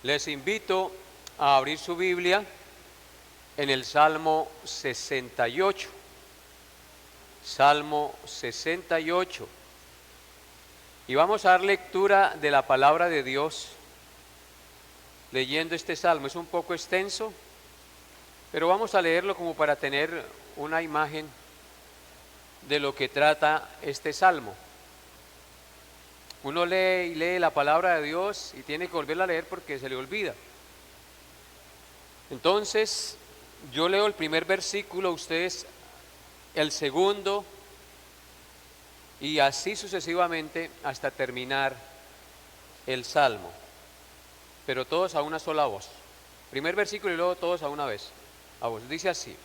Les invito a abrir su Biblia en el Salmo 68. Salmo 68. Y vamos a dar lectura de la palabra de Dios leyendo este salmo. Es un poco extenso, pero vamos a leerlo como para tener una imagen de lo que trata este salmo. Uno lee y lee la palabra de Dios y tiene que volverla a leer porque se le olvida. Entonces, yo leo el primer versículo, ustedes el segundo, y así sucesivamente hasta terminar el salmo. Pero todos a una sola voz. Primer versículo y luego todos a una vez. A voz. Dice así: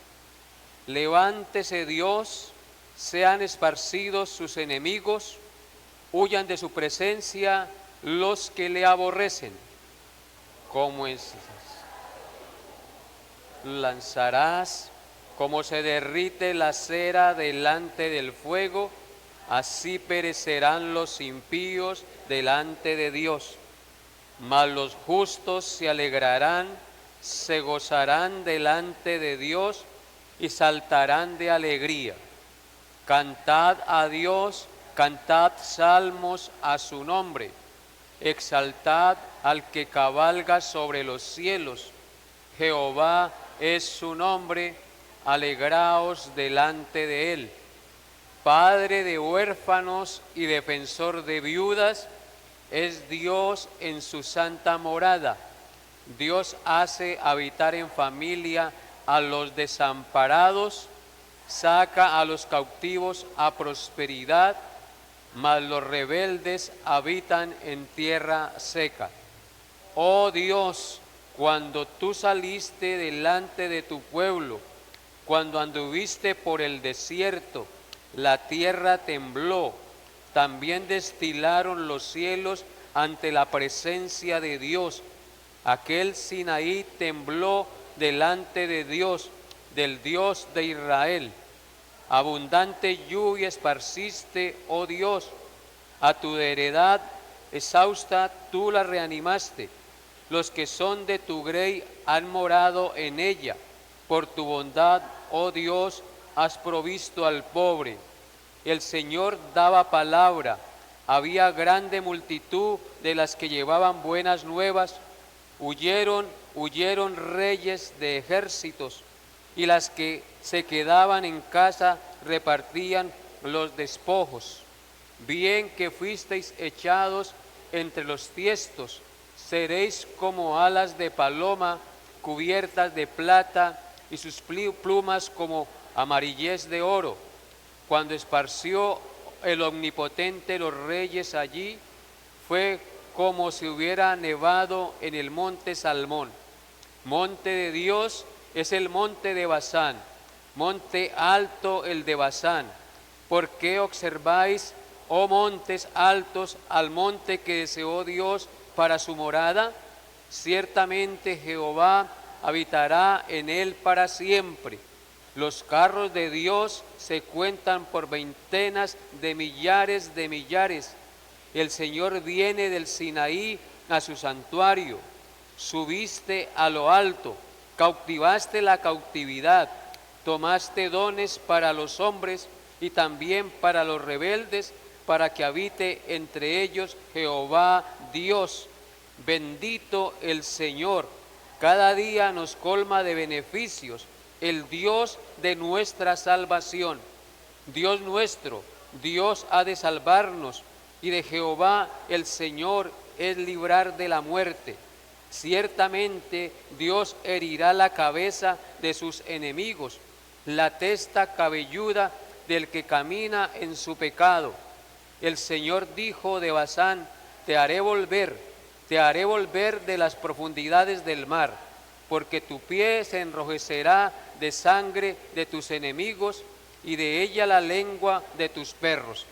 levántese Dios, sean esparcidos sus enemigos, huyan de su presencia los que le aborrecen. ¿Cómo es? Lanzarás como se derrite la cera delante del fuego, así perecerán los impíos delante de Dios. Mas los justos se alegrarán, se gozarán delante de Dios y saltarán de alegría. Cantad a Dios, cantad salmos a su nombre, exaltad al que cabalga sobre los cielos. Jehová es su nombre, alegraos delante de él. Padre de huérfanos y defensor de viudas, es Dios en su santa morada. Dios hace habitar en familia a los desamparados, saca a los cautivos a prosperidad, mas los rebeldes habitan en tierra seca. Oh Dios, cuando tú saliste delante de tu pueblo, cuando anduviste por el desierto, la tierra tembló, también destilaron los cielos ante la presencia de Dios. Aquel Sinaí tembló delante de Dios, del Dios de Israel. Abundante lluvia esparciste, oh Dios, a tu heredad exhausta tú la reanimaste. Los que son de tu grey han morado en ella. Por tu bondad, oh Dios, has provisto al pobre. El Señor daba palabra. Había grande multitud de las que llevaban buenas nuevas. Huyeron reyes de ejércitos, y las que se quedaban en casa repartían los despojos. Bien que fuisteis echados entre los tiestos, seréis como alas de paloma cubiertas de plata y sus plumas como amarillez de oro. Cuando esparció el Omnipotente los reyes allí, fue como si hubiera nevado en el monte Salmón. Monte de Dios es el monte de Basán, monte alto el de Basán. ¿Por qué observáis, oh montes altos, al monte que deseó Dios para su morada? Ciertamente Jehová habitará en él para siempre. Los carros de Dios se cuentan por veintenas de millares de millares. El Señor viene del Sinaí a su santuario. Subiste a lo alto, cautivaste la cautividad, tomaste dones para los hombres y también para los rebeldes, para que habite entre ellos Jehová Dios. Bendito el Señor, cada día nos colma de beneficios, el Dios de nuestra salvación. Dios nuestro, Dios ha de salvarnos, y de Jehová el Señor es librar de la muerte. Ciertamente Dios herirá la cabeza de sus enemigos, la testa cabelluda del que camina en su pecado. El Señor dijo de Basán: te haré volver de las profundidades del mar, porque tu pie se enrojecerá de sangre de tus enemigos y de ella la lengua de tus perros.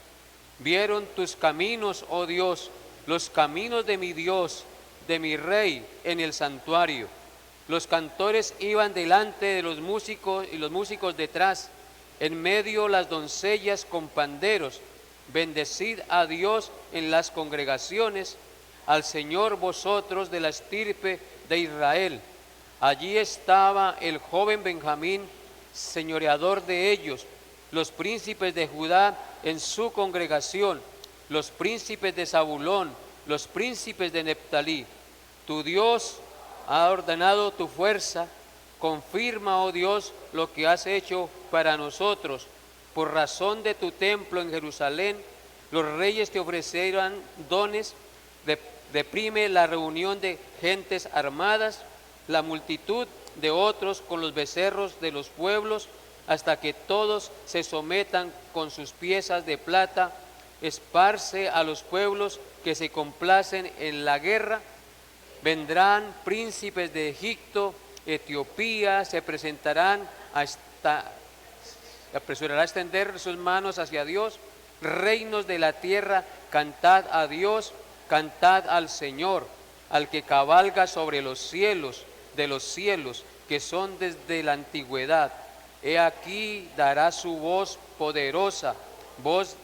Vieron tus caminos, oh Dios, los caminos de mi Dios, de mi Rey en el santuario. Los cantores iban delante de los músicos y los músicos detrás, en medio las doncellas con panderos. Bendecid a Dios en las congregaciones, al Señor vosotros de la estirpe de Israel. Allí estaba el joven Benjamín, señoreador de ellos, los príncipes de Judá en su congregación, los príncipes de Zabulón, los príncipes de Neftalí. Tu Dios ha ordenado tu fuerza, confirma, oh Dios, lo que has hecho para nosotros. Por razón de tu templo en Jerusalén, los reyes te ofrecerán dones, deprime la reunión de gentes armadas, la multitud de otros con los becerros de los pueblos, hasta que todos se sometan con sus piezas de plata. Esparce a los pueblos que se complacen en la guerra. Vendrán príncipes de Egipto, Etiopía, se presentarán apresurará a extender sus manos hacia Dios. Reinos de la tierra, cantad a Dios, cantad al Señor, al que cabalga sobre los cielos de los cielos, que son desde la antigüedad. He aquí dará su voz poderosa, voz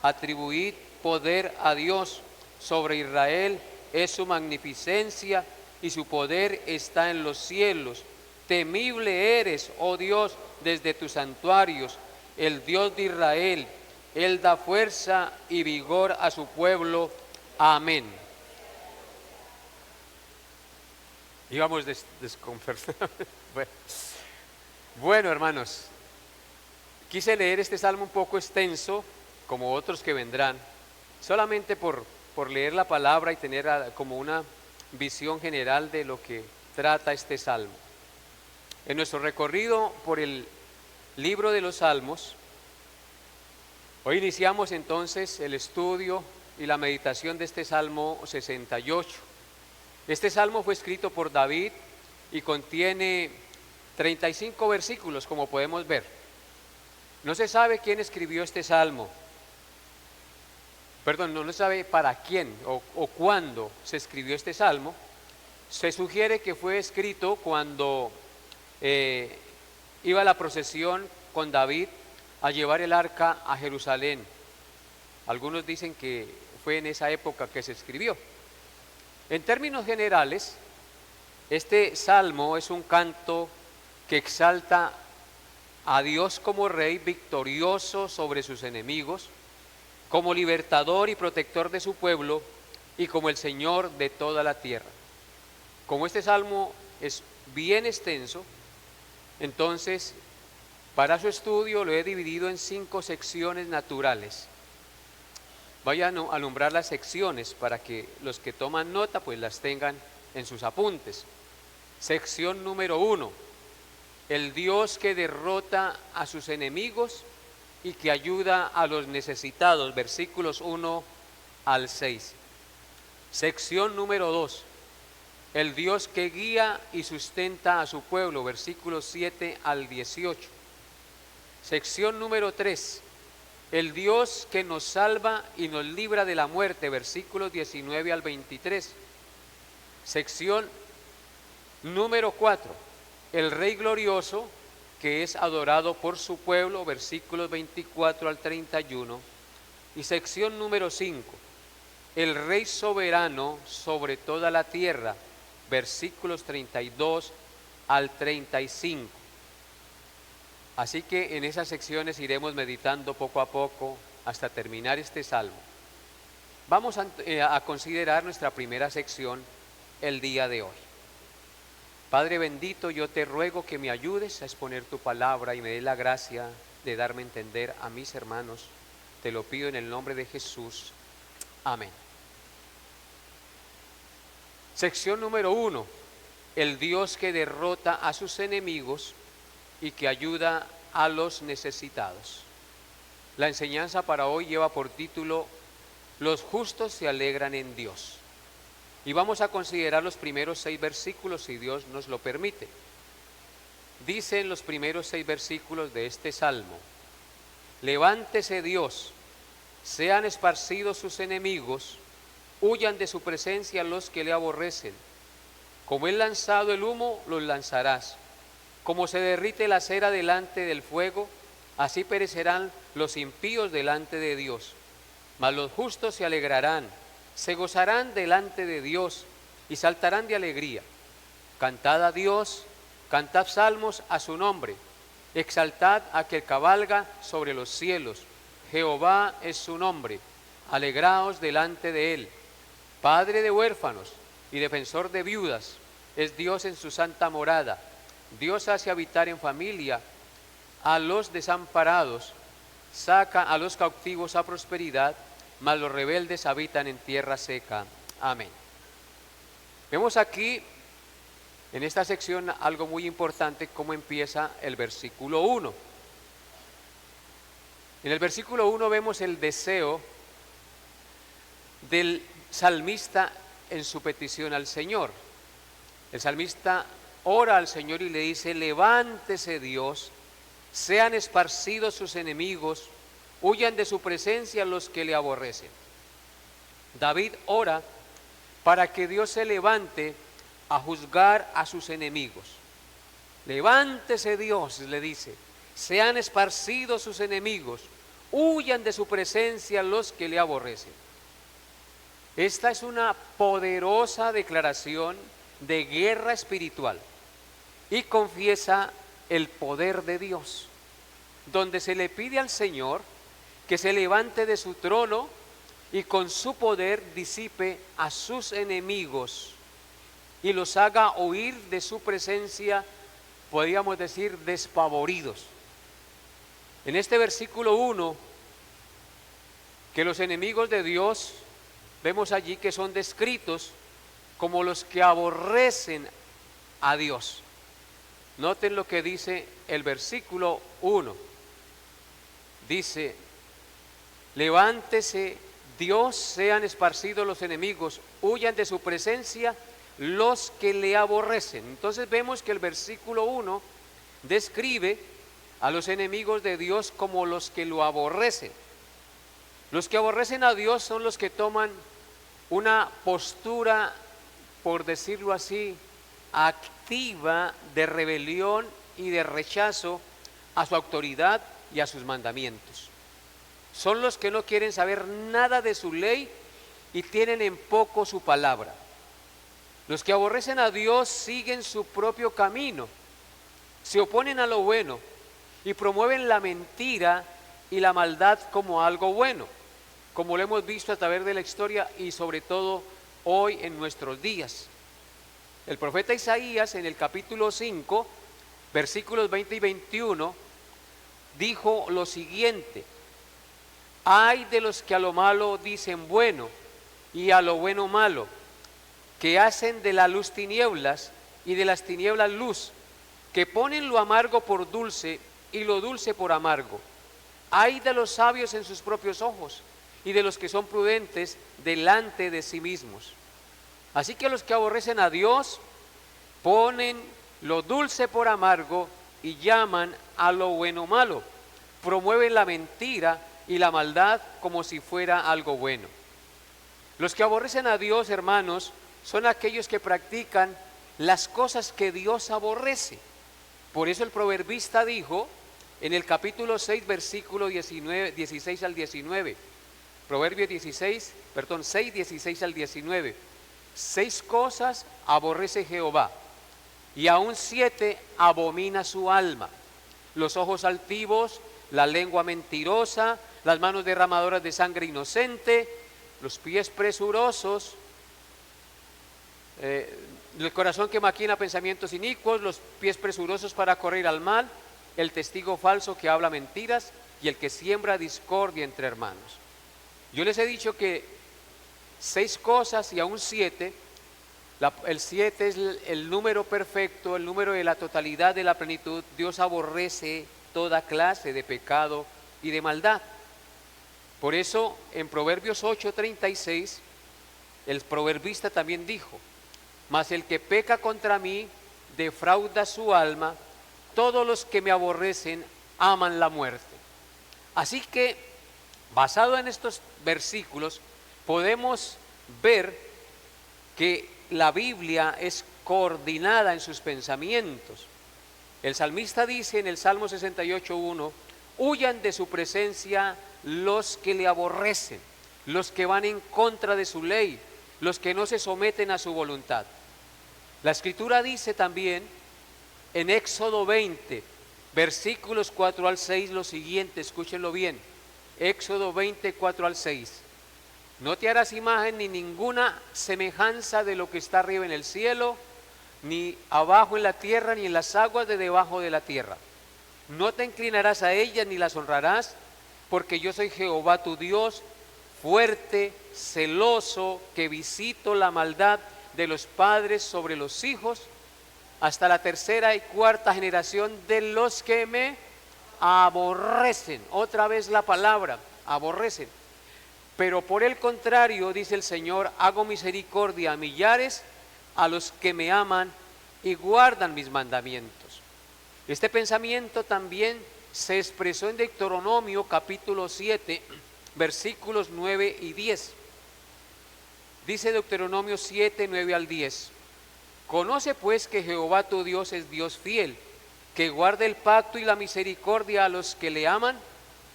atribuid poder a Dios. Sobre Israel es su magnificencia y su poder está en los cielos. Temible eres, oh Dios, desde tus santuarios, el Dios de Israel. Él da fuerza y vigor a su pueblo. Amén. Íbamos desconcertados. Bueno, hermanos, quise leer este salmo un poco extenso, como otros que vendrán, solamente por leer la palabra y tener como una visión general de lo que trata este salmo. En nuestro recorrido por el libro de los Salmos, hoy iniciamos entonces el estudio y la meditación de este Salmo 68. Este salmo fue escrito por David y contiene 35 versículos, como podemos ver. No se sabe quién escribió este salmo. No se sabe para quién o cuándo se escribió este salmo. Se sugiere que fue escrito cuando iba la procesión con David a llevar el arca a Jerusalén. Algunos dicen que fue en esa época que se escribió. En términos generales, este salmo es un canto que exalta a Dios como rey victorioso sobre sus enemigos, como libertador y protector de su pueblo y como el Señor de toda la tierra. Como este salmo es bien extenso, entonces para su estudio lo he dividido en 5 secciones naturales. Voy a alumbrar las secciones para que los que toman nota pues las tengan en sus apuntes. Sección número 1, el Dios que derrota a sus enemigos y que ayuda a los necesitados, versículos 1 al 6. Sección número 2, el Dios que guía y sustenta a su pueblo, versículos 7 al 18. Sección número 3, el Dios que nos salva y nos libra de la muerte, versículos 19 al 23. Sección número 4, el Rey glorioso que es adorado por su pueblo, versículos 24 al 31. Y sección número 5, el Rey soberano sobre toda la tierra, versículos 32 al 35. Así que en esas secciones iremos meditando poco a poco hasta terminar este salmo. Vamos a considerar nuestra primera sección el día de hoy. Padre bendito, yo te ruego que me ayudes a exponer tu palabra y me dé la gracia de darme a entender a mis hermanos. Te lo pido en el nombre de Jesús. Amén. Sección número 1, el Dios que derrota a sus enemigos y que ayuda a los necesitados. La enseñanza para hoy lleva por título, los justos se alegran en Dios. Y vamos a considerar los primeros 6 versículos, si Dios nos lo permite. Dice en los primeros 6 versículos de este salmo, levántese Dios, sean esparcidos sus enemigos, huyan de su presencia los que le aborrecen. Como él lanzado el humo, los lanzarás. Como se derrite la cera delante del fuego, así perecerán los impíos delante de Dios. Mas los justos se alegrarán se gozarán delante de Dios y saltarán de alegría. Cantad a Dios, cantad salmos a su nombre, exaltad a que cabalga sobre los cielos. Jehová es su nombre, alegraos delante de él. Padre de huérfanos y defensor de viudas, es Dios en su santa morada. Dios hace habitar en familia a los desamparados, saca a los cautivos a prosperidad, mas los rebeldes habitan en tierra seca. Amén. Vemos aquí en esta sección algo muy importante, cómo empieza el versículo 1. En el versículo 1 vemos el deseo del salmista en su petición al Señor. El salmista ora al Señor y le dice: levántese Dios, sean esparcidos sus enemigos, huyan de su presencia los que le aborrecen. David ora para que Dios se levante a juzgar a sus enemigos. Levántese Dios, le dice, sean esparcidos sus enemigos, huyan de su presencia los que le aborrecen. Esta es una poderosa declaración de guerra espiritual y confiesa el poder de Dios, donde se le pide al Señor que se levante de su trono y con su poder disipe a sus enemigos y los haga huir de su presencia, podríamos decir, despavoridos. En este versículo 1, que los enemigos de Dios, vemos allí que son descritos como los que aborrecen a Dios. Noten lo que dice el versículo 1. Dice: levántese Dios, sean esparcidos los enemigos, huyan de su presencia los que le aborrecen. Entonces vemos que el versículo 1 describe a los enemigos de Dios como los que lo aborrecen. Los que aborrecen a Dios son los que toman una postura, por decirlo así, activa de rebelión y de rechazo a su autoridad y a sus mandamientos. Son los que no quieren saber nada de su ley y tienen en poco su palabra. Los que aborrecen a Dios siguen su propio camino, se oponen a lo bueno y promueven la mentira y la maldad como algo bueno, como lo hemos visto a través de la historia y sobre todo hoy en nuestros días. El profeta Isaías en el capítulo 5, versículos 20 y 21, dijo lo siguiente: ay de los que a lo malo dicen bueno y a lo bueno malo, que hacen de la luz tinieblas y de las tinieblas luz, que ponen lo amargo por dulce y lo dulce por amargo. Ay de los sabios en sus propios ojos y de los que son prudentes delante de sí mismos. Así que los que aborrecen a Dios ponen lo dulce por amargo y llaman a lo bueno malo. Promueven la mentira y la maldad como si fuera algo bueno. Los que aborrecen a Dios, hermanos, son aquellos que practican las cosas que Dios aborrece. Por eso el proverbista dijo en el capítulo 6, versículo 16 al 19, Proverbios 6, 16 al 19, 6 cosas aborrece Jehová, y aún 7 abomina su alma: los ojos altivos, la lengua mentirosa, las manos derramadoras de sangre inocente, los pies presurosos, el corazón que maquina pensamientos inicuos, los pies presurosos para correr al mal, el testigo falso que habla mentiras y el que siembra discordia entre hermanos. Yo les he dicho que 6 cosas y aún 7, el 7 es el número perfecto, el número de la totalidad de la plenitud. Dios aborrece toda clase de pecado y de maldad. Por eso en Proverbios 8:36 el proverbista también dijo: mas el que peca contra mí defrauda su alma, todos los que me aborrecen aman la muerte. Así que, basado en estos versículos, podemos ver que la Biblia es coordinada en sus pensamientos. El salmista dice en el Salmo 68:1: huyan de su presencia los que le aborrecen. los que van en contra de su ley, los que no se someten a su voluntad. La Escritura dice también en Éxodo 20, versículos 4 al 6, lo siguiente, escúchenlo bien. Éxodo 20, 4 al 6. No te harás imagen ni ninguna semejanza de lo que está arriba en el cielo, ni abajo en la tierra, ni en las aguas de debajo de la tierra. No te inclinarás a ellas ni las honrarás, porque yo soy Jehová tu Dios, fuerte, celoso, que visito la maldad de los padres sobre los hijos, hasta la tercera y cuarta generación de los que me aborrecen. Otra vez la palabra, aborrecen. Pero por el contrario, dice el Señor, hago misericordia a millares, a los que me aman y guardan mis mandamientos. Este pensamiento también se expresó en Deuteronomio capítulo 7, versículos 9 y 10. Dice Deuteronomio 7, 9 al 10. Conoce pues que Jehová tu Dios es Dios fiel, que guarda el pacto y la misericordia a los que le aman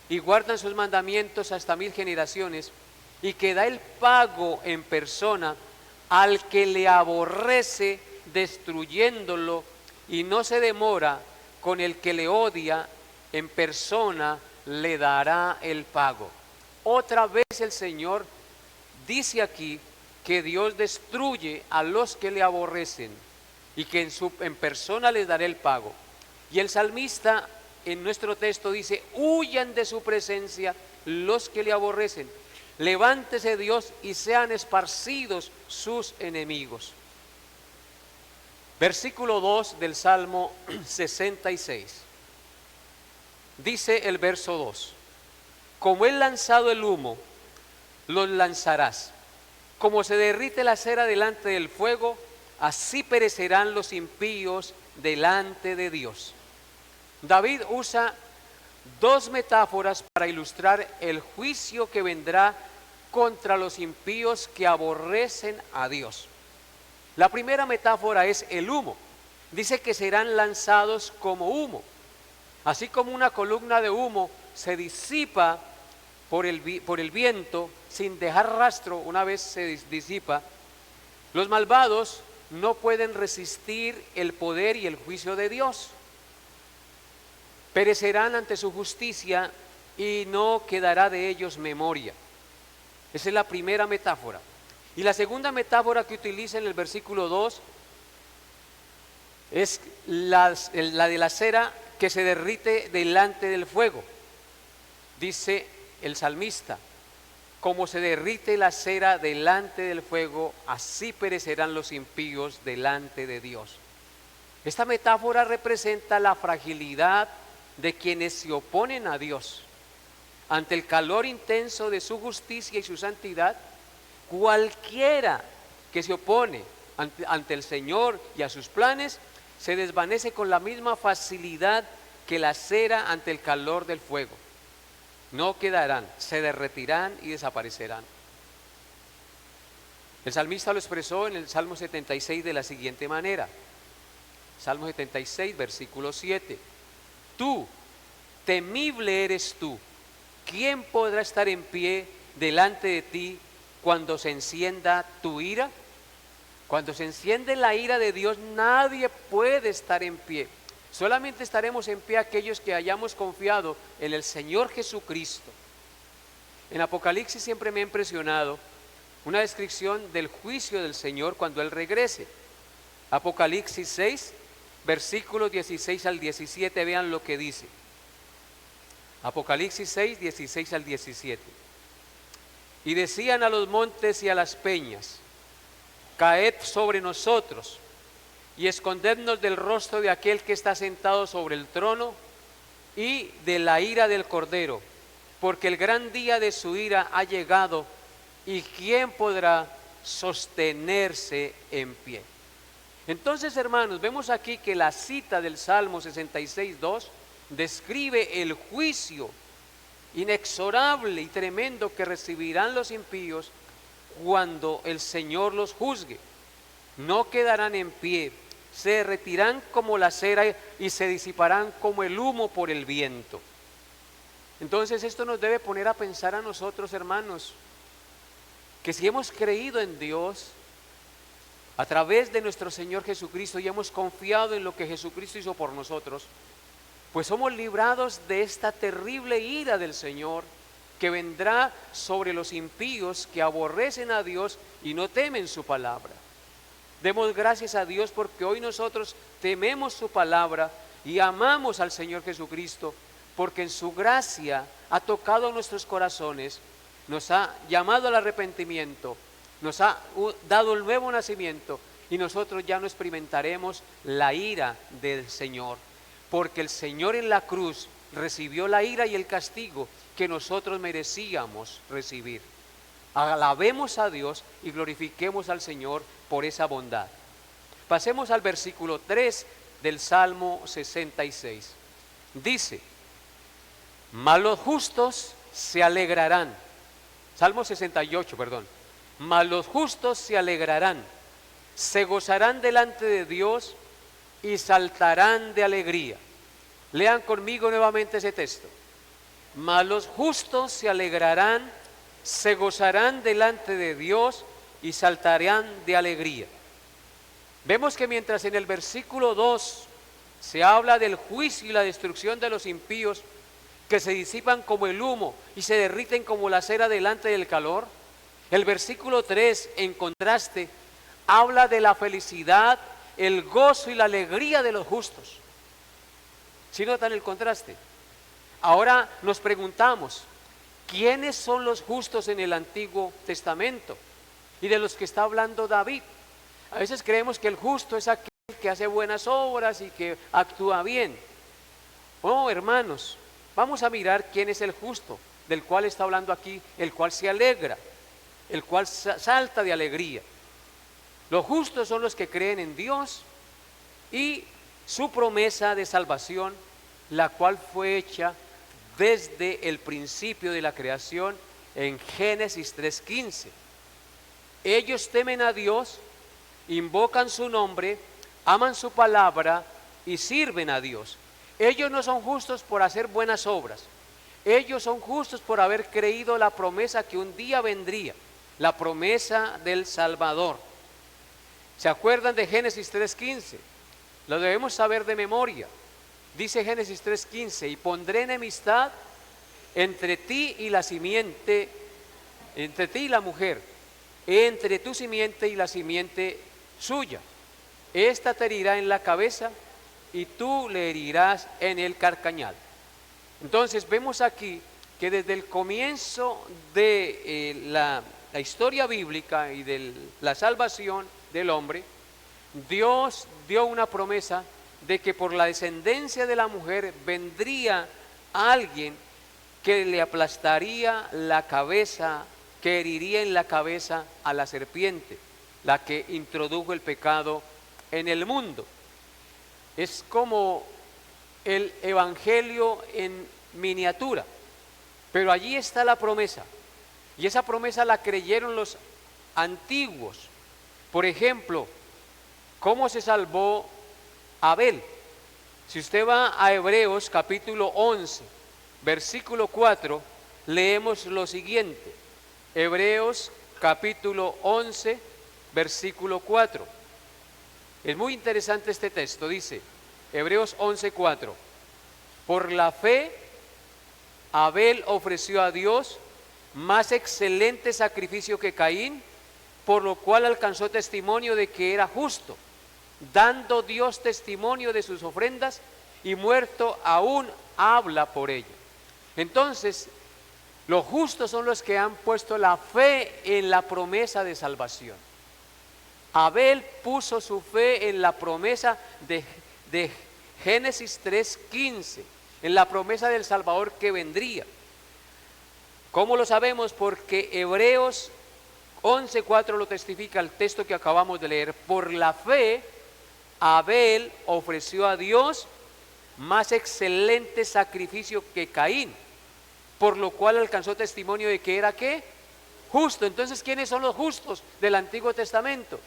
y guardan sus mandamientos hasta 1000 generaciones, y que da el pago en persona al que le aborrece, destruyéndolo, y no se demora con el que le odia, en persona le dará el pago. Otra vez el Señor dice aquí que Dios destruye a los que le aborrecen y que en persona les dará el pago. Y el salmista en nuestro texto dice: huyan de su presencia los que le aborrecen, levántese Dios y sean esparcidos sus enemigos. Versículo 2 del Salmo 66. Dice el verso 2: como es lanzado el humo, los lanzarás. Como se derrite la cera delante del fuego, así perecerán los impíos delante de Dios. David usa dos metáforas para ilustrar el juicio que vendrá contra los impíos que aborrecen a Dios. La primera metáfora es el humo. Dice que serán lanzados como humo. Así como una columna de humo se disipa por el viento sin dejar rastro una vez se disipa, los malvados no pueden resistir el poder y el juicio de Dios. Perecerán ante su justicia y no quedará de ellos memoria. Esa es la primera metáfora. Y la segunda metáfora que utiliza en el versículo 2 es la de la cera que se derrite delante del fuego. Dice el salmista: como se derrite la cera delante del fuego, así perecerán los impíos delante de Dios. Esta metáfora representa la fragilidad de quienes se oponen a Dios. Ante el calor intenso de su justicia y su santidad, cualquiera que se opone ante el Señor y a sus planes, se desvanece con la misma facilidad que la cera ante el calor del fuego. No quedarán, se derretirán y desaparecerán. El salmista lo expresó en el Salmo 76 de la siguiente manera. Salmo 76, versículo 7. Tú, temible eres tú. ¿Quién podrá estar en pie delante de ti cuando se encienda tu ira? Cuando se enciende la ira de Dios, nadie puede estar en pie. Solamente estaremos en pie aquellos que hayamos confiado en el Señor Jesucristo. En Apocalipsis siempre me ha impresionado una descripción del juicio del Señor cuando Él regrese. Apocalipsis 6, versículos 16 al 17, vean lo que dice. Apocalipsis 6, 16 al 17. Y decían a los montes y a las peñas: caed sobre nosotros y escondednos del rostro de aquel que está sentado sobre el trono y de la ira del Cordero, porque el gran día de su ira ha llegado, y ¿quién podrá sostenerse en pie? Entonces, hermanos, vemos aquí que la cita del Salmo 66, 2 describe el juicio inexorable y tremendo que recibirán los impíos cuando el Señor los juzgue. No quedarán en pie, se derretirán como la cera y se disiparán como el humo por el viento. Entonces esto nos debe poner a pensar a nosotros, hermanos, que si hemos creído en Dios a través de nuestro Señor Jesucristo y hemos confiado en lo que Jesucristo hizo por nosotros, pues somos librados de esta terrible ira del Señor que vendrá sobre los impíos que aborrecen a Dios y no temen su palabra. Demos gracias a Dios porque hoy nosotros tememos su palabra y amamos al Señor Jesucristo, porque en su gracia ha tocado nuestros corazones, nos ha llamado al arrepentimiento, nos ha dado el nuevo nacimiento y nosotros ya no experimentaremos la ira del Señor, porque el Señor en la cruz recibió la ira y el castigo que nosotros merecíamos recibir. Alabemos a Dios y glorifiquemos al Señor por esa bondad. Pasemos al versículo 3 del Salmo 66. Dice: mas los justos se alegrarán. Salmo 68, perdón. Mas los justos se alegrarán, se gozarán delante de Dios y saltarán de alegría. Lean conmigo nuevamente ese texto. Mas los justos se alegrarán, se gozarán delante de Dios y saltarán de alegría. Vemos que mientras en el versículo 2 se habla del juicio y la destrucción de los impíos, que se disipan como el humo y se derriten como la cera delante del calor, el versículo 3, en contraste, habla de la felicidad, el gozo y la alegría de los justos. ¿Sí notan el contraste? Ahora nos preguntamos, ¿quiénes son los justos en el Antiguo Testamento? Y de los que está hablando David. A veces creemos que el justo es aquel que hace buenas obras y que actúa bien. Oh, hermanos, vamos a mirar quién es el justo, del cual está hablando aquí, el cual se alegra, el cual salta de alegría. Los justos son los que creen en Dios y su promesa de salvación, la cual fue hecha desde el principio de la creación en Génesis 3:15. Ellos temen a Dios, invocan su nombre, aman su palabra y sirven a Dios. Ellos no son justos por hacer buenas obras. Ellos son justos por haber creído la promesa que un día vendría, la promesa del Salvador. ¿Se acuerdan de Génesis 3:15? Lo debemos saber de memoria. Dice Génesis 3:15: y pondré enemistad entre ti y la simiente, entre ti y la mujer, entre tu simiente y la simiente suya. Esta te herirá en la cabeza y tú le herirás en el carcañal. Entonces vemos aquí que desde el comienzo de la historia bíblica y de la salvación del hombre, Dios dio una promesa de que por la descendencia de la mujer vendría alguien que le aplastaría la cabeza, que heriría en la cabeza a la serpiente, la que introdujo el pecado en el mundo. Es como el evangelio en miniatura, pero allí está la promesa, y esa promesa la creyeron los antiguos. Por ejemplo, ¿cómo se salvó Abel? Si usted va a Hebreos capítulo 11, versículo 4, leemos lo siguiente. Hebreos capítulo 11, versículo 4. Es muy interesante este texto. Dice Hebreos 11, 4: por la fe Abel ofreció a Dios más excelente sacrificio que Caín, por lo cual alcanzó testimonio de que era justo, dando Dios testimonio de sus ofrendas, y muerto aún habla por ella. Entonces, los justos son los que han puesto la fe en la promesa de salvación. Abel puso su fe en la promesa de Génesis 3:15, en la promesa del Salvador que vendría. ¿Cómo lo sabemos? Porque Hebreos 11:4 lo testifica el texto que acabamos de leer. Por la fe, Abel ofreció a Dios más excelente sacrificio que Caín, por lo cual alcanzó testimonio de que era ¿qué? Justo. Entonces, ¿quiénes son los justos del Antiguo Testamento?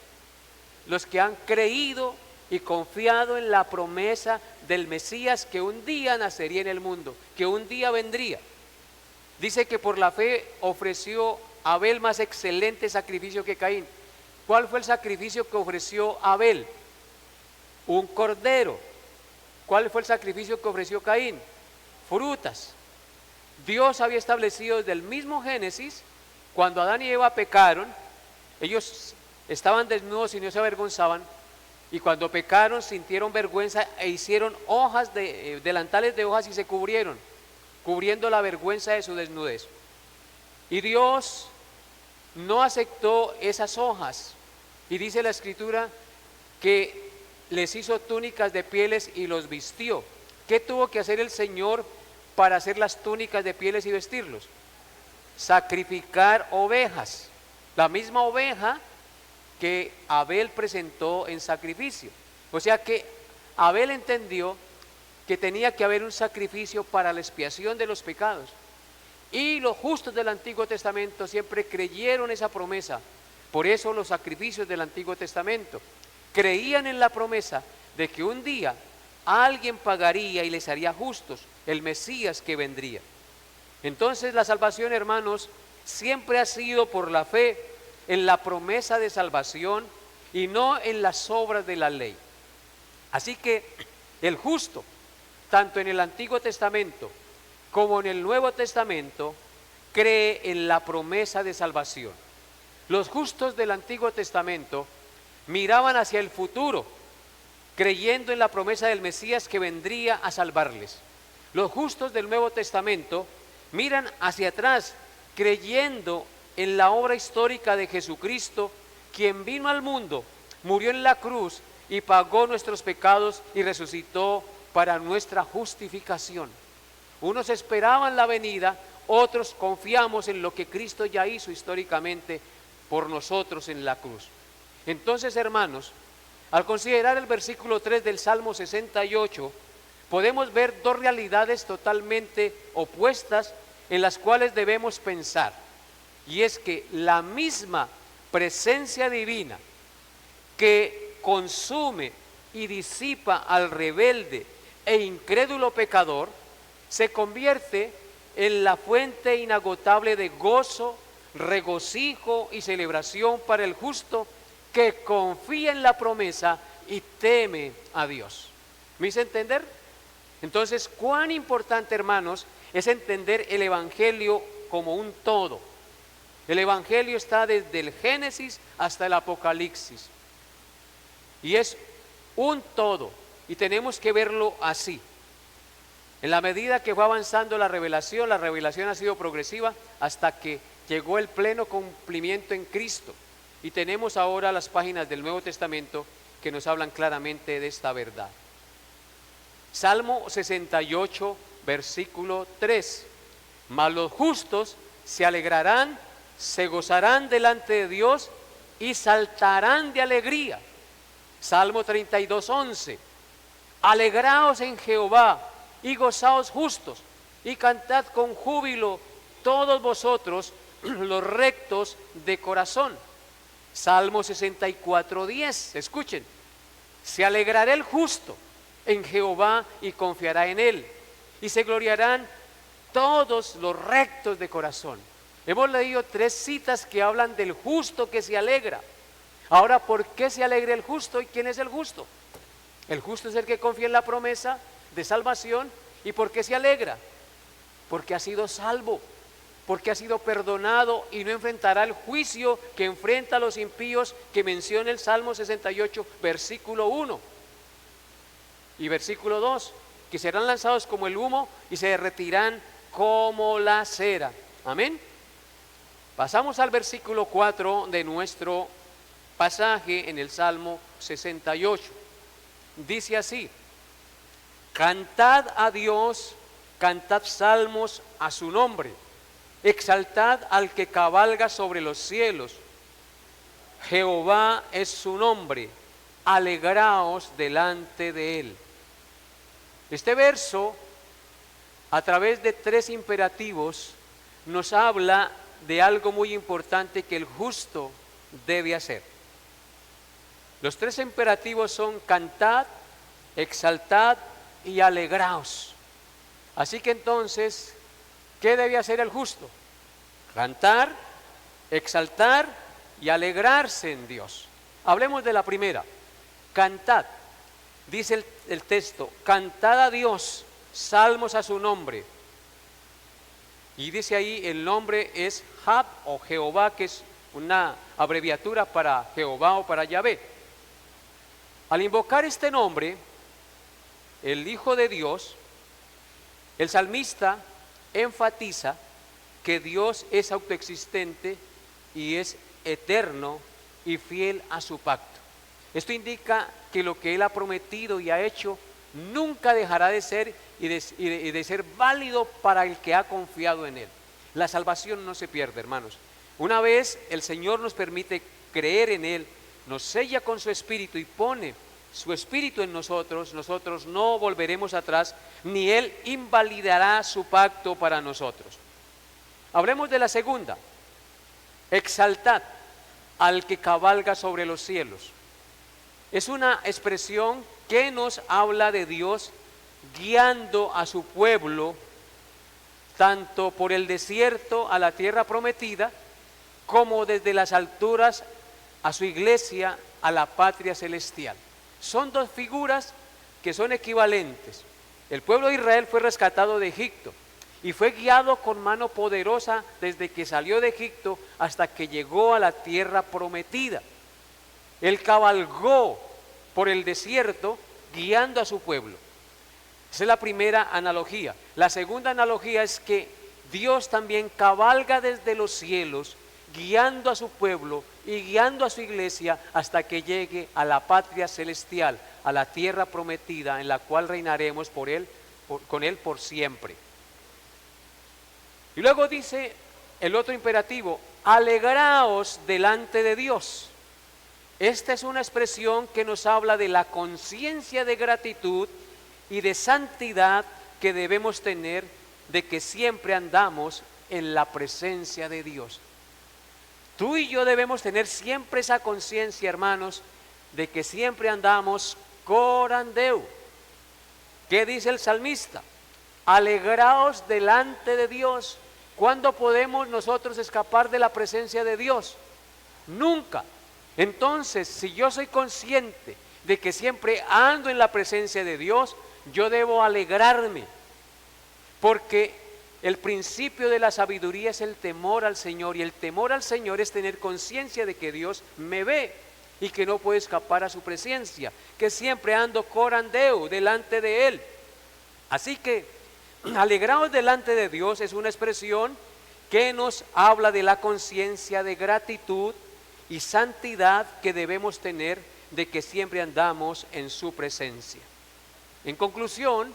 Los que han creído y confiado en la promesa del Mesías que un día nacería en el mundo, que un día vendría. Dice que por la fe ofreció Abel más excelente sacrificio que Caín. ¿Cuál fue el sacrificio que ofreció Abel? Un cordero. ¿Cuál fue el sacrificio que ofreció Caín? Frutas. Dios había establecido desde el mismo Génesis, cuando Adán y Eva pecaron, ellos estaban desnudos y no se avergonzaban, y cuando pecaron sintieron vergüenza e hicieron delantales de hojas y se cubrieron, cubriendo la vergüenza de su desnudez. Y Dios no aceptó esas hojas, y dice la Escritura que les hizo túnicas de pieles y los vistió. ¿Qué tuvo que hacer el Señor para hacer las túnicas de pieles y vestirlos? Sacrificar ovejas, la misma oveja que Abel presentó en sacrificio. O sea que Abel entendió que tenía que haber un sacrificio para la expiación de los pecados. Y los justos del Antiguo Testamento siempre creyeron esa promesa. Por eso los sacrificios del Antiguo Testamento creían en la promesa de que un día alguien pagaría y les haría justos, el Mesías que vendría. Entonces la salvación, hermanos, siempre ha sido por la fe en la promesa de salvación y no en las obras de la ley. Así que el justo, tanto en el Antiguo Testamento como en el Nuevo Testamento, cree en la promesa de salvación. Los justos del Antiguo Testamento miraban hacia el futuro, creyendo en la promesa del Mesías que vendría a salvarles. Los justos del Nuevo Testamento miran hacia atrás, creyendo en la obra histórica de Jesucristo, quien vino al mundo, murió en la cruz y pagó nuestros pecados y resucitó para nuestra justificación. Unos esperaban la venida, otros confiamos en lo que Cristo ya hizo históricamente por nosotros en la cruz. Entonces, hermanos, al considerar el versículo 3 del Salmo 68, podemos ver dos realidades totalmente opuestas en las cuales debemos pensar. Y es que la misma presencia divina que consume y disipa al rebelde e incrédulo pecador, se convierte en la fuente inagotable de gozo, regocijo y celebración para el justo que confía en la promesa y teme a Dios. ¿Me hice entender? Entonces, cuán importante, hermanos, es entender el Evangelio como un todo. El Evangelio está desde el Génesis hasta el Apocalipsis. Y es un todo, y tenemos que verlo así. En la medida que fue avanzando la revelación ha sido progresiva hasta que llegó el pleno cumplimiento en Cristo. Y tenemos ahora las páginas del Nuevo Testamento que nos hablan claramente de esta verdad. Salmo 68, versículo 3. Mas los justos se alegrarán, se gozarán delante de Dios y saltarán de alegría. Salmo 32, 11. Alegraos en Jehová y gozaos justos, y cantad con júbilo todos vosotros los rectos de corazón. Salmo 64, 10. Escuchen: se alegrará el justo en Jehová y confiará en él, y se gloriarán todos los rectos de corazón. Hemos leído tres citas que hablan del justo que se alegra. Ahora, ¿por qué se alegra el justo y quién es el justo? El justo es el que confía en la promesa de salvación. ¿Y por qué se alegra? Porque ha sido salvo, porque ha sido perdonado y no enfrentará el juicio que enfrenta a los impíos que menciona el Salmo 68, versículo 1 y versículo 2, que serán lanzados como el humo y se derretirán como la cera. Amén. Pasamos al versículo 4 de nuestro pasaje en el Salmo 68. Dice así: cantad a Dios, cantad salmos a su nombre, exaltad al que cabalga sobre los cielos. Jehová es su nombre, alegraos delante de él. Este verso, a través de tres imperativos, nos habla de algo muy importante que el justo debe hacer. Los tres imperativos son cantad, exaltad y alegraos. Así que entonces, ¿qué debe hacer el justo? Cantar, exaltar y alegrarse en Dios. Hablemos de la primera, cantad. Dice el texto, cantad a Dios, salmos a su nombre. Y dice ahí, el nombre es Jab o Jehová, que es una abreviatura para Jehová o para Yahvé. Al invocar este nombre, el Hijo de Dios, el salmista enfatiza que Dios es autoexistente y es eterno y fiel a su pacto. Esto indica que lo que Él ha prometido y ha hecho nunca dejará de ser y de ser válido para el que ha confiado en Él. La salvación no se pierde, hermanos. Una vez el Señor nos permite creer en Él, nos sella con su Espíritu y pone su Espíritu en nosotros, nosotros no volveremos atrás, ni Él invalidará su pacto para nosotros. Hablemos de la segunda, exaltad al que cabalga sobre los cielos. Es una expresión que nos habla de Dios guiando a su pueblo, tanto por el desierto a la tierra prometida, como desde las alturas a su iglesia, a la patria celestial. Son dos figuras que son equivalentes. El pueblo de Israel fue rescatado de Egipto y fue guiado con mano poderosa desde que salió de Egipto hasta que llegó a la tierra prometida. Él cabalgó por el desierto guiando a su pueblo. Esa es la primera analogía. La segunda analogía es que Dios también cabalga desde los cielos guiando a su pueblo y guiando a su iglesia hasta que llegue a la patria celestial, a la tierra prometida en la cual reinaremos con Él por siempre. Y luego dice el otro imperativo, alegraos delante de Dios. Esta es una expresión que nos habla de la conciencia de gratitud y de santidad que debemos tener, de que siempre andamos en la presencia de Dios. Tú y yo debemos tener siempre esa conciencia, hermanos, de que siempre andamos corandeu. ¿Qué dice el salmista? Alegraos delante de Dios. ¿Cuándo podemos nosotros escapar de la presencia de Dios? Nunca. Entonces, si yo soy consciente de que siempre ando en la presencia de Dios, yo debo alegrarme, porque el principio de la sabiduría es el temor al Señor, y el temor al Señor es tener conciencia de que Dios me ve y que no puedo escapar a su presencia, que siempre ando corandeu delante de Él. Así que alegraos delante de Dios es una expresión que nos habla de la conciencia de gratitud y santidad que debemos tener, de que siempre andamos en su presencia. En conclusión,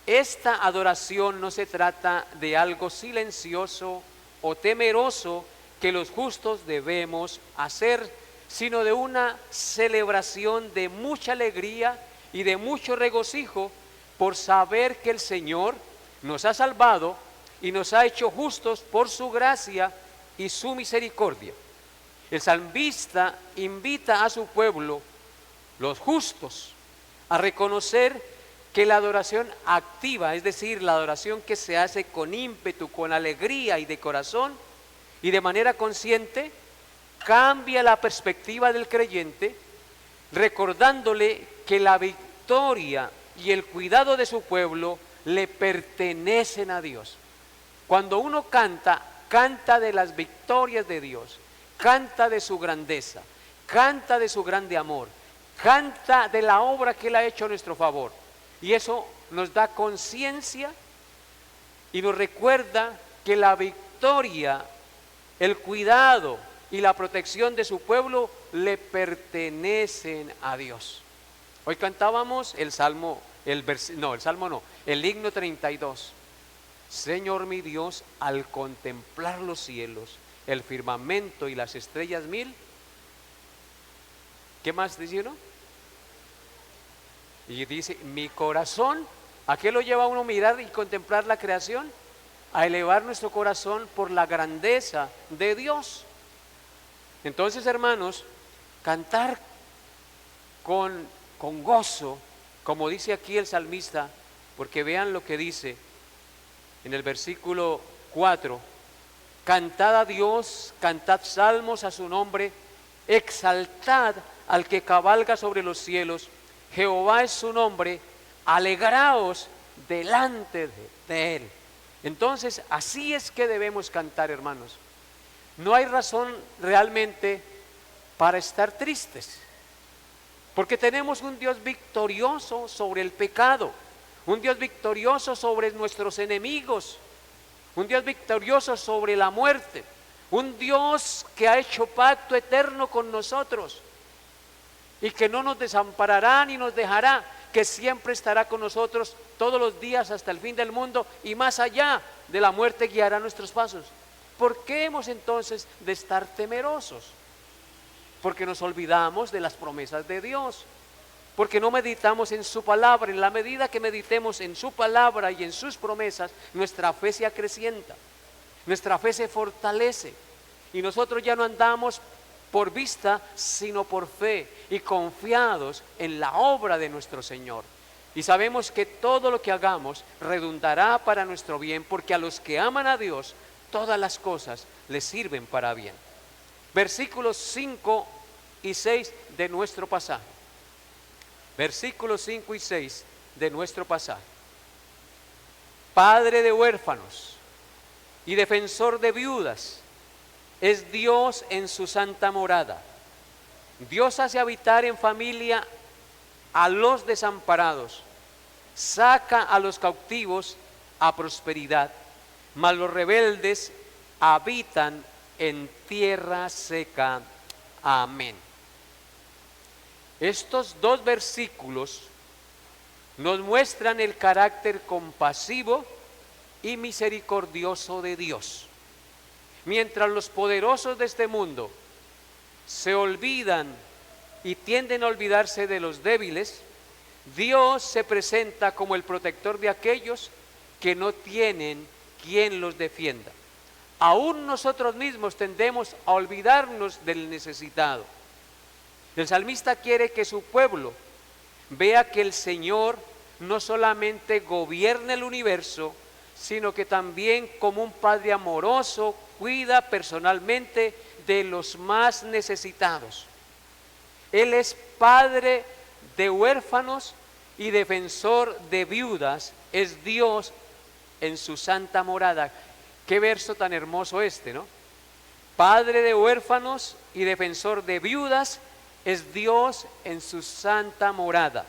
esta adoración no se trata de algo silencioso o temeroso que los justos debemos hacer, sino de una celebración de mucha alegría y de mucho regocijo por saber que el Señor nos ha salvado y nos ha hecho justos por su gracia y su misericordia. El salmista invita a su pueblo, los justos, a reconocer que la adoración activa, es decir, la adoración que se hace con ímpetu, con alegría y de corazón y de manera consciente, cambia la perspectiva del creyente, recordándole que la victoria y el cuidado de su pueblo le pertenecen a Dios. Cuando uno canta, canta de las victorias de Dios, canta de su grandeza, canta de su grande amor, canta de la obra que Él ha hecho a nuestro favor. Y eso nos da conciencia y nos recuerda que la victoria, el cuidado y la protección de su pueblo le pertenecen a Dios. Hoy cantábamos el himno 32. Señor mi Dios, al contemplar los cielos, el firmamento y las estrellas mil. ¿Qué más dice uno? Y dice, mi corazón, ¿a qué lo lleva uno a mirar y contemplar la creación? A elevar nuestro corazón por la grandeza de Dios. Entonces, hermanos, cantar con gozo, como dice aquí el salmista, porque vean lo que dice en el versículo 4, Cantad a Dios, cantad salmos a su nombre, exaltad al que cabalga sobre los cielos. Jehová es su nombre, alegraos delante de él. Entonces, así es que debemos cantar, hermanos. No hay razón realmente para estar tristes, porque tenemos un Dios victorioso sobre el pecado, un Dios victorioso sobre nuestros enemigos, un Dios victorioso sobre la muerte, un Dios que ha hecho pacto eterno con nosotros y que no nos desamparará ni nos dejará, que siempre estará con nosotros todos los días hasta el fin del mundo y más allá de la muerte guiará nuestros pasos. ¿Por qué hemos entonces de estar temerosos? Porque nos olvidamos de las promesas de Dios, porque no meditamos en su palabra. En la medida que meditemos en su palabra y en sus promesas, nuestra fe se acrecienta, nuestra fe se fortalece y nosotros ya no andamos por vista sino por fe y confiados en la obra de nuestro Señor. Y sabemos que todo lo que hagamos redundará para nuestro bien, porque a los que aman a Dios todas las cosas les sirven para bien. Versículos 5 y 6 de nuestro pasaje. Versículos 5 y 6 de nuestro pasaje. Padre de huérfanos y defensor de viudas, es Dios en su santa morada. Dios hace habitar en familia a los desamparados, saca a los cautivos a prosperidad, mas los rebeldes habitan en tierra seca. Amén. Estos dos versículos nos muestran el carácter compasivo y misericordioso de Dios. Mientras los poderosos de este mundo se olvidan y tienden a olvidarse de los débiles, Dios se presenta como el protector de aquellos que no tienen quien los defienda. Aún nosotros mismos tendemos a olvidarnos del necesitado. El salmista quiere que su pueblo vea que el Señor no solamente gobierna el universo, sino que también como un Padre amoroso cuida personalmente de los más necesitados. Él es Padre de huérfanos y defensor de viudas, es Dios en su santa morada. Qué verso tan hermoso este, ¿no? Padre de huérfanos y defensor de viudas, es Dios en su santa morada.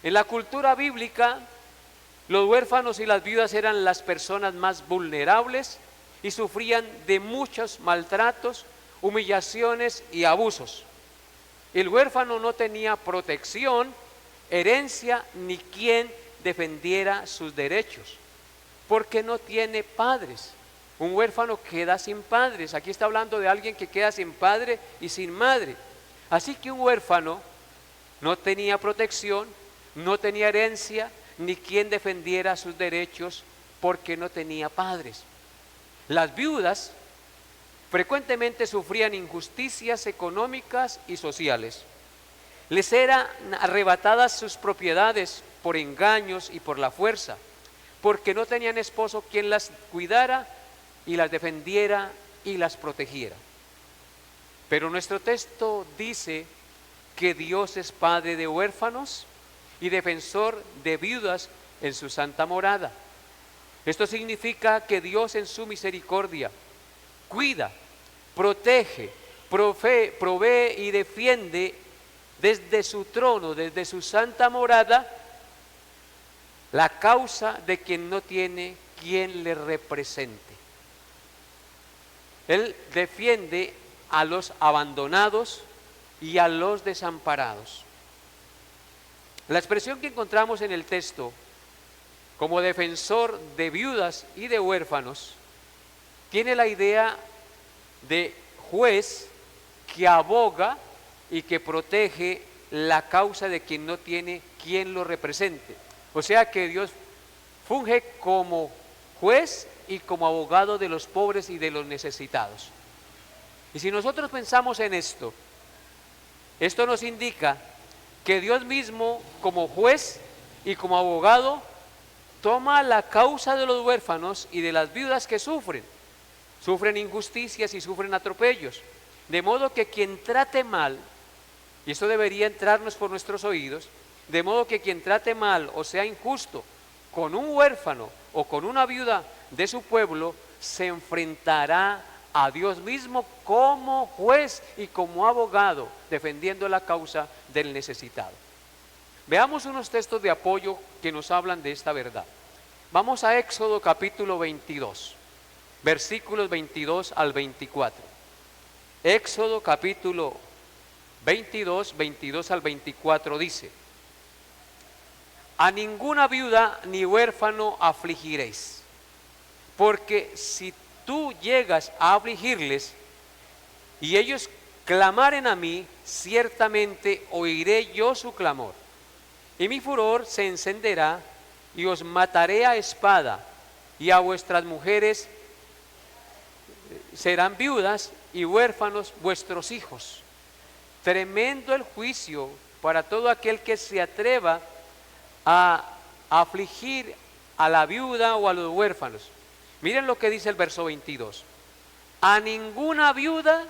En la cultura bíblica, los huérfanos y las viudas eran las personas más vulnerables y sufrían de muchos maltratos, humillaciones y abusos. El huérfano no tenía protección, herencia, ni quien defendiera sus derechos, porque no tiene padres. Un huérfano queda sin padres. Aquí está hablando de alguien que queda sin padre y sin madre. Así que un huérfano no tenía protección, no tenía herencia, ni quien defendiera sus derechos, porque no tenía padres. Las viudas frecuentemente sufrían injusticias económicas y sociales. Les eran arrebatadas sus propiedades por engaños y por la fuerza, porque no tenían esposo quien las cuidara y las defendiera y las protegiera. Pero nuestro texto dice que Dios es Padre de huérfanos y defensor de viudas en su santa morada. Esto significa que Dios en su misericordia cuida, protege, provee y defiende desde su trono, desde su santa morada, la causa de quien no tiene quien le represente. Él defiende a los abandonados y a los desamparados. La expresión que encontramos en el texto como defensor de viudas y de huérfanos tiene la idea de juez que aboga y que protege la causa de quien no tiene quien lo represente. O sea que Dios funge como juez y como abogado de los pobres y de los necesitados. Y si nosotros pensamos en esto nos indica que Dios mismo como juez y como abogado toma la causa de los huérfanos y de las viudas que sufren. sufren injusticias y sufren atropellos. De modo que quien trate mal, y esto debería entrarnos por nuestros oídos, de modo que quien trate mal o sea injusto con un huérfano o con una viuda de su pueblo, se enfrentará a Dios mismo como juez y como abogado, defendiendo la causa del necesitado. Veamos unos textos de apoyo que nos hablan de esta verdad. Vamos a Éxodo capítulo 22, versículos 22 al 24. Éxodo capítulo 22, 22 al 24 dice: a ninguna viuda ni huérfano afligiréis, porque si tú llegas a afligirles y ellos clamaren a mí, ciertamente oiré yo su clamor, y mi furor se encenderá y os mataré a espada, y a vuestras mujeres serán viudas y huérfanos vuestros hijos. Tremendo el juicio para todo aquel que se atreva a afligir a la viuda o a los huérfanos. Miren lo que dice el verso 22. A ninguna viuda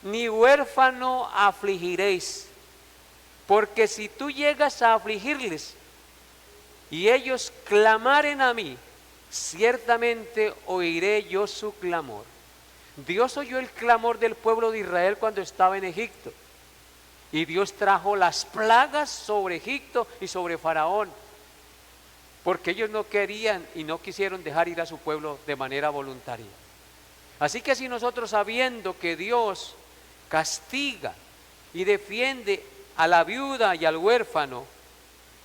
ni huérfano afligiréis, porque si tú llegas a afligirles y ellos clamaren a mí, ciertamente oiré yo su clamor. Dios oyó el clamor del pueblo de Israel cuando estaba en Egipto, y Dios trajo las plagas sobre Egipto y sobre Faraón, porque ellos no querían y no quisieron dejar ir a su pueblo de manera voluntaria. Así que si nosotros, sabiendo que Dios castiga y defiende a la viuda y al huérfano,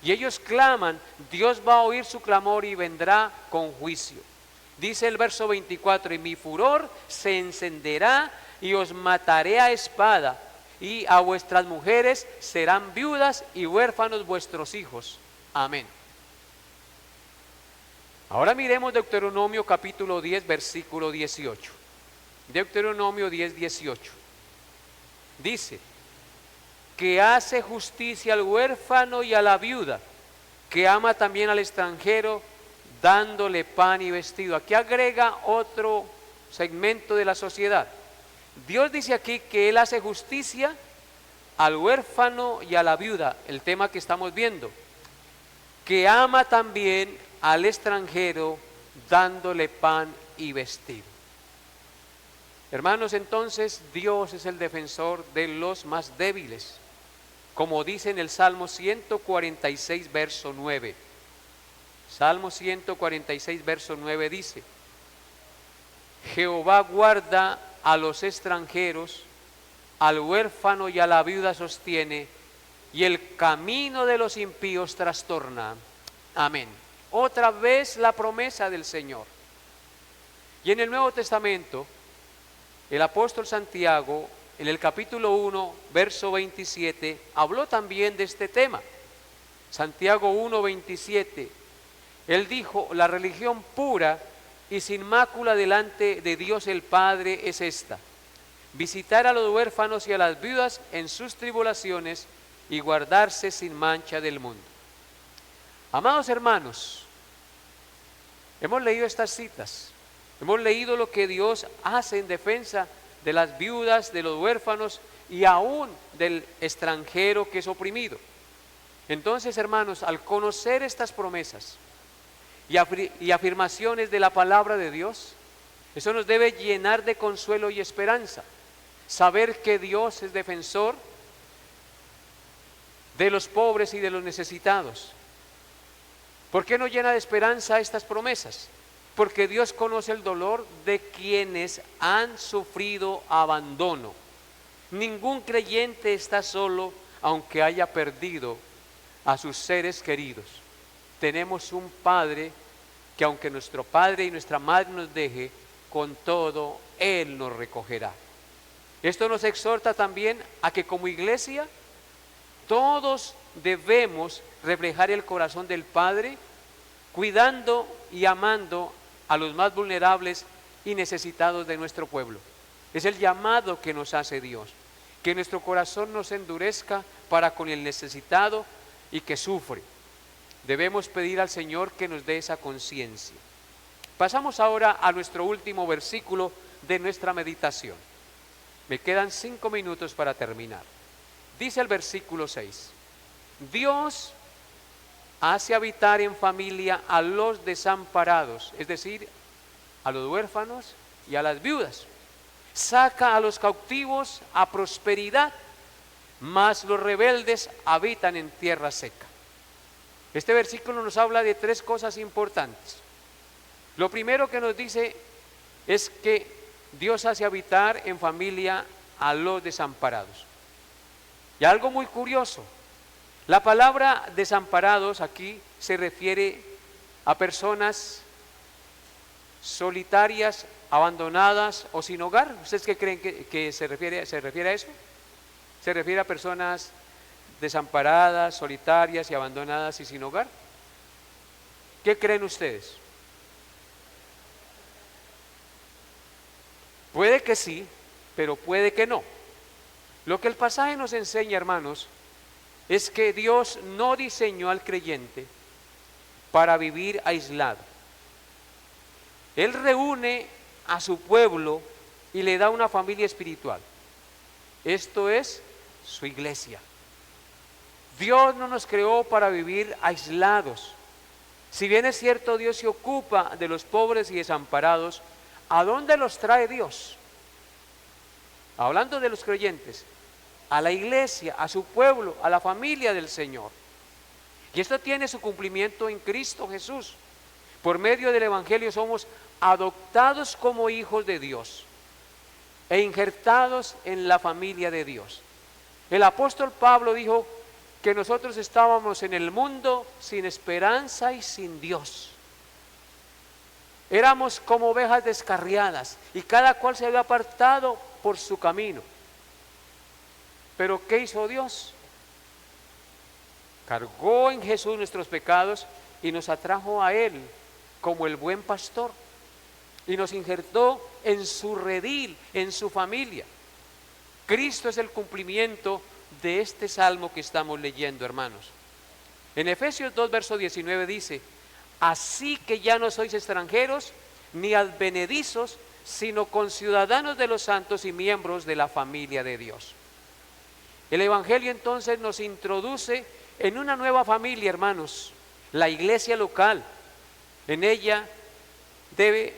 y ellos claman, Dios va a oír su clamor y vendrá con juicio. Dice el verso 24: y mi furor se encenderá y os mataré a espada, y a vuestras mujeres serán viudas y huérfanos vuestros hijos. Amén. Ahora miremos Deuteronomio capítulo 10, versículo 18. Deuteronomio 10, 18. Dice: que hace justicia al huérfano y a la viuda, que ama también al extranjero, dándole pan y vestido. Aquí agrega otro segmento de la sociedad. Dios dice aquí que Él hace justicia al huérfano y a la viuda, el tema que estamos viendo, que ama también al extranjero, dándole pan y vestido. Hermanos, entonces Dios es el defensor de los más débiles, como dice en el Salmo 146, verso 9. Salmo 146, verso 9 dice: Jehová guarda a los extranjeros, al huérfano y a la viuda sostiene, y el camino de los impíos trastorna. Amén. Otra vez la promesa del Señor. Y en el Nuevo Testamento, el apóstol Santiago, en el capítulo 1, verso 27, habló también de este tema. Santiago 1, 27, él dijo: la religión pura y sin mácula delante de Dios el Padre es esta: visitar a los huérfanos y a las viudas en sus tribulaciones y guardarse sin mancha del mundo. Amados hermanos, hemos leído estas citas, hemos leído lo que Dios hace en defensa de las viudas, de los huérfanos y aún del extranjero que es oprimido. Entonces, hermanos, al conocer estas promesas y afirmaciones de la palabra de Dios, eso nos debe llenar de consuelo y esperanza. Saber que Dios es defensor de los pobres y de los necesitados. ¿Por qué nos llena de esperanza estas promesas? Porque Dios conoce el dolor de quienes han sufrido abandono. Ningún creyente está solo, aunque haya perdido a sus seres queridos. Tenemos un Padre que, aunque nuestro padre y nuestra madre nos deje, con todo Él nos recogerá. Esto nos exhorta también a que como iglesia todos debemos reflejar el corazón del Padre, cuidando y amando a los más vulnerables y necesitados de nuestro pueblo. Es el llamado que nos hace Dios, que nuestro corazón no se endurezca para con el necesitado y que sufre. Debemos pedir al Señor que nos dé esa conciencia. Pasamos ahora a nuestro último versículo de nuestra meditación. Me quedan 5 minutos para terminar. Dice el versículo 6, Dios hace habitar en familia a los desamparados, es decir, a los huérfanos y a las viudas. Saca a los cautivos a prosperidad, mas los rebeldes habitan en tierra seca. Este versículo nos habla de 3 cosas importantes. Lo primero que nos dice es que Dios hace habitar en familia a los desamparados. Y algo muy curioso, la palabra desamparados aquí se refiere a personas solitarias, abandonadas o sin hogar. ¿Ustedes qué creen que se refiere a eso? ¿Se refiere a personas desamparadas, solitarias y abandonadas y sin hogar? ¿Qué creen ustedes? Puede que sí, pero puede que no. Lo que el pasaje nos enseña, hermanos, es que Dios no diseñó al creyente para vivir aislado. Él reúne a su pueblo y le da una familia espiritual. Esto es su iglesia. Dios no nos creó para vivir aislados. Si bien es cierto, Dios se ocupa de los pobres y desamparados, ¿a dónde los trae Dios? Hablando de los creyentes, a la iglesia, a su pueblo, a la familia del Señor. Y esto tiene su cumplimiento en Cristo Jesús. Por medio del Evangelio somos adoptados como hijos de Dios e injertados en la familia de Dios. El apóstol Pablo dijo que nosotros estábamos en el mundo sin esperanza y sin Dios. Éramos como ovejas descarriadas y cada cual se había apartado por su camino. Pero ¿qué hizo Dios? Cargó en Jesús nuestros pecados y nos atrajo a Él como el buen pastor y nos injertó en su redil, en su familia. Cristo es el cumplimiento de este salmo que estamos leyendo, hermanos. En Efesios 2, verso 19 dice: así que ya no sois extranjeros ni advenedizos, sino conciudadanos de los santos y miembros de la familia de Dios. El Evangelio entonces nos introduce en una nueva familia, hermanos, la iglesia local. En ella debe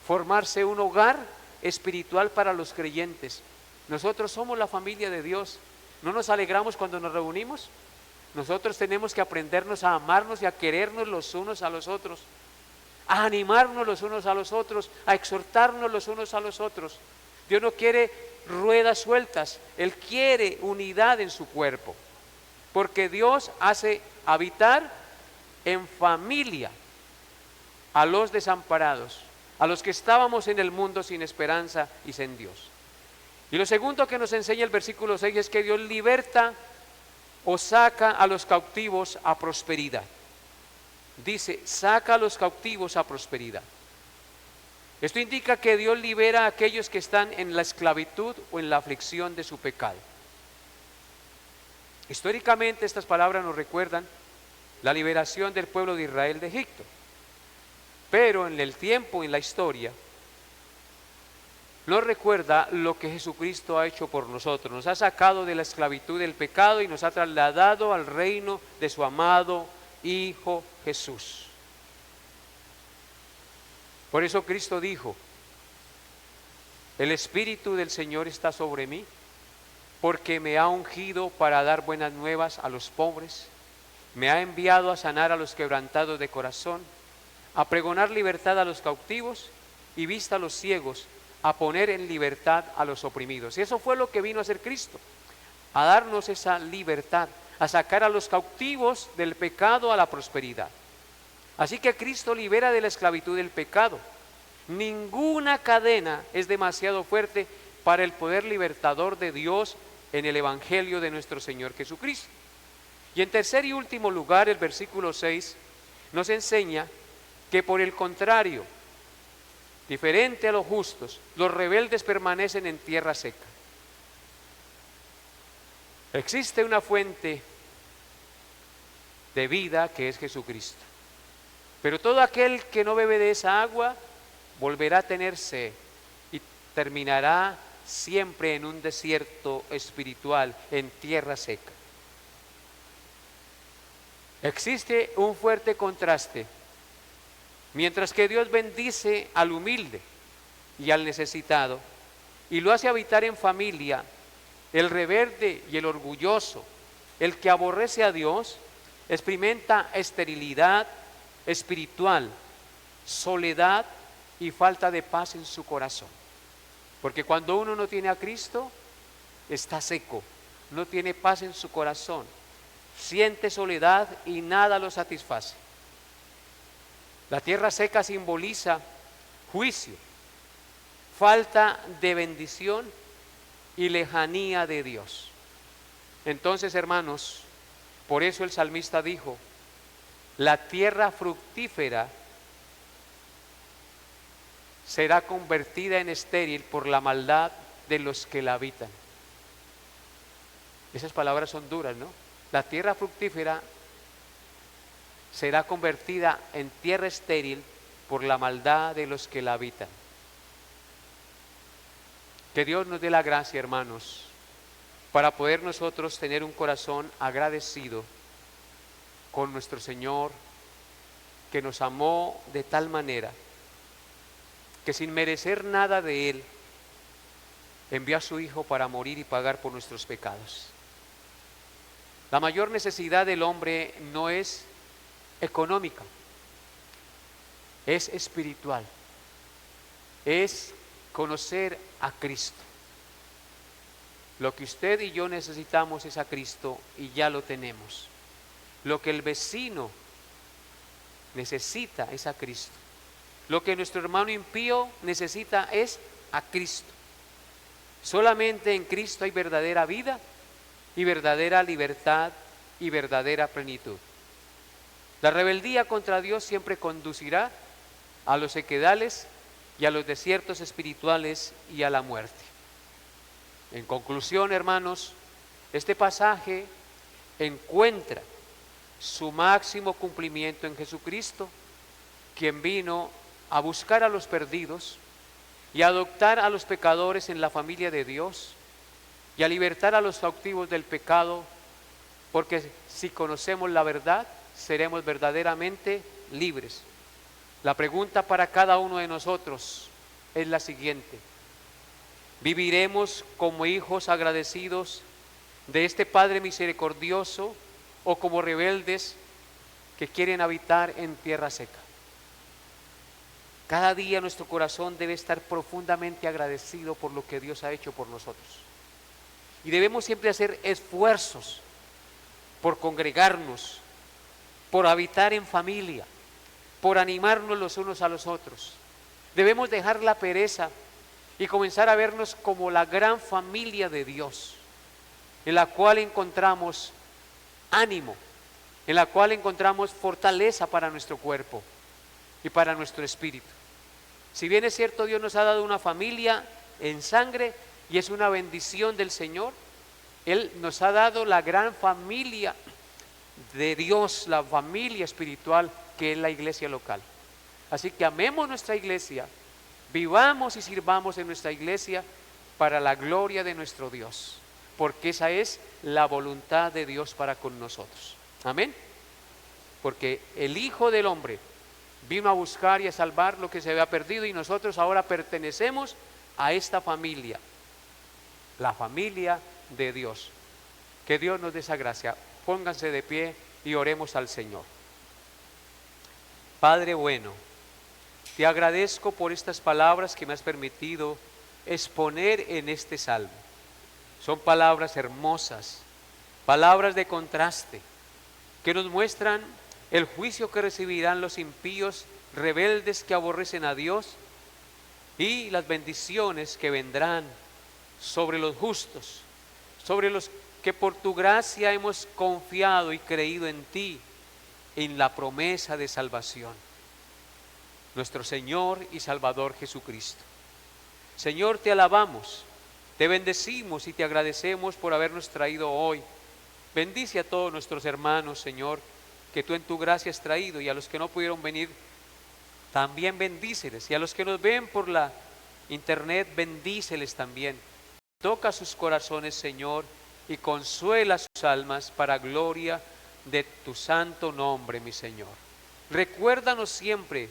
formarse un hogar espiritual para los creyentes. Nosotros somos la familia de Dios. ¿No nos alegramos cuando nos reunimos? Nosotros tenemos que aprendernos a amarnos y a querernos los unos a los otros, a animarnos los unos a los otros, a exhortarnos los unos a los otros. Dios no quiere ruedas sueltas, Él quiere unidad en su cuerpo, porque Dios hace habitar en familia a los desamparados, a los que estábamos en el mundo sin esperanza y sin Dios. Y lo segundo que nos enseña el versículo 6 es que Dios liberta o saca a los cautivos a prosperidad. Dice, saca a los cautivos a prosperidad. Esto indica que Dios libera a aquellos que están en la esclavitud o en la aflicción de su pecado. Históricamente estas palabras nos recuerdan la liberación del pueblo de Israel de Egipto. Pero en el tiempo, en la historia, nos recuerda lo que Jesucristo ha hecho por nosotros. Nos ha sacado de la esclavitud del pecado y nos ha trasladado al reino de su amado Hijo Jesús. Por eso Cristo dijo: el Espíritu del Señor está sobre mí, porque me ha ungido para dar buenas nuevas a los pobres, me ha enviado a sanar a los quebrantados de corazón, a pregonar libertad a los cautivos y vista a los ciegos, a poner en libertad a los oprimidos. Y eso fue lo que vino a hacer Cristo, a darnos esa libertad, a sacar a los cautivos del pecado a la prosperidad. Así que Cristo libera de la esclavitud del pecado. Ninguna cadena es demasiado fuerte para el poder libertador de Dios en el Evangelio de nuestro Señor Jesucristo. Y en tercer y último lugar, el versículo 6 nos enseña que por el contrario, diferente a los justos, los rebeldes permanecen en tierra seca. Existe una fuente de vida que es Jesucristo. Pero todo aquel que no bebe de esa agua volverá a tener sed. Y terminará siempre en un desierto espiritual, en tierra seca. Existe un fuerte contraste. Mientras que Dios bendice al humilde y al necesitado y lo hace habitar en familia, el rebelde y el orgulloso, el que aborrece a Dios, experimenta esterilidad espiritual, soledad y falta de paz en su corazón. Porque cuando uno no tiene a Cristo, está seco, no tiene paz en su corazón, siente soledad y nada lo satisface. La tierra seca simboliza juicio, falta de bendición y lejanía de Dios. Entonces, hermanos, por eso el salmista dijo: la tierra fructífera será convertida en estéril por la maldad de los que la habitan. Esas palabras son duras, ¿no? La tierra fructífera será convertida en tierra estéril por la maldad de los que la habitan. Que Dios nos dé la gracia, hermanos, para poder nosotros tener un corazón agradecido con nuestro Señor, que nos amó de tal manera que sin merecer nada de Él, envió a su Hijo para morir y pagar por nuestros pecados. La mayor necesidad del hombre no es económica, es espiritual, es conocer a Cristo. Lo que usted y yo necesitamos es a Cristo y ya lo tenemos. Lo que el vecino necesita es a Cristo. Lo que nuestro hermano impío necesita es a Cristo. Solamente en Cristo hay verdadera vida y verdadera libertad y verdadera plenitud. La rebeldía contra Dios siempre conducirá a los sequedales y a los desiertos espirituales y a la muerte. En conclusión, hermanos, este pasaje encuentra su máximo cumplimiento en Jesucristo, quien vino a buscar a los perdidos y a adoptar a los pecadores en la familia de Dios y a libertar a los cautivos del pecado, porque si conocemos la verdad, seremos verdaderamente libres. La pregunta para cada uno de nosotros es la siguiente: ¿viviremos como hijos agradecidos de este Padre misericordioso o como rebeldes que quieren habitar en tierra seca? Cada día nuestro corazón debe estar profundamente agradecido por lo que Dios ha hecho por nosotros. Y debemos siempre hacer esfuerzos por congregarnos, por habitar en familia, por animarnos los unos a los otros. Debemos dejar la pereza y comenzar a vernos como la gran familia de Dios, en la cual encontramos ánimo, en la cual encontramos fortaleza para nuestro cuerpo y para nuestro espíritu. Si bien es cierto, Dios nos ha dado una familia en sangre y es una bendición del Señor, Él nos ha dado la gran familia de Dios, la familia espiritual que es la iglesia local. Así que amemos nuestra iglesia, vivamos y sirvamos en nuestra iglesia para la gloria de nuestro Dios, porque esa es la voluntad de Dios para con nosotros. Amén. Porque el Hijo del Hombre vino a buscar y a salvar lo que se había perdido, y nosotros ahora pertenecemos a esta familia, la familia de Dios. Que Dios nos dé esa gracia. Pónganse de pie y oremos al Señor. Padre bueno, te agradezco por estas palabras que me has permitido exponer en este salmo. Son palabras hermosas, palabras de contraste, que nos muestran el juicio que recibirán los impíos rebeldes que aborrecen a Dios y las bendiciones que vendrán sobre los justos, sobre los que por tu gracia hemos confiado y creído en ti, en la promesa de salvación, nuestro Señor y Salvador Jesucristo. Señor, te alabamos, te bendecimos y te agradecemos por habernos traído hoy. Bendice a todos nuestros hermanos, Señor, que tú en tu gracia has traído, y a los que no pudieron venir, también bendíceles, y a los que nos ven por la internet, bendíceles también. Toca sus corazones, Señor, y consuela sus almas para gloria de tu santo nombre, mi Señor. Recuérdanos siempre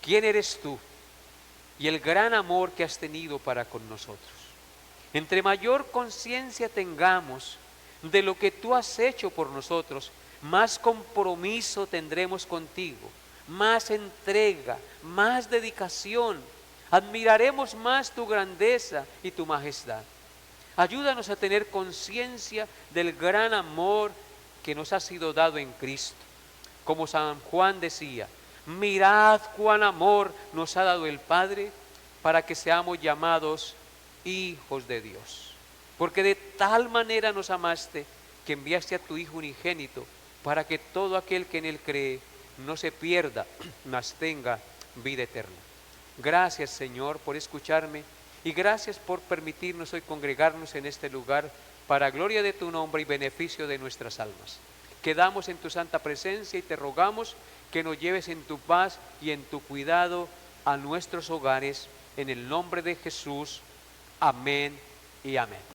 quién eres tú y el gran amor que has tenido para con nosotros. Entre mayor conciencia tengamos de lo que tú has hecho por nosotros, más compromiso tendremos contigo, más entrega, más dedicación. Admiraremos más tu grandeza y tu majestad. Ayúdanos a tener conciencia del gran amor que nos ha sido dado en Cristo. Como San Juan decía, mirad cuán amor nos ha dado el Padre para que seamos llamados hijos de Dios. Porque de tal manera nos amaste que enviaste a tu Hijo unigénito para que todo aquel que en Él cree no se pierda, mas tenga vida eterna. Gracias, Señor, por escucharme y gracias por permitirnos hoy congregarnos en este lugar para gloria de tu nombre y beneficio de nuestras almas. Quedamos en tu santa presencia y te rogamos que nos lleves en tu paz y en tu cuidado a nuestros hogares, en el nombre de Jesús. Amén y amén.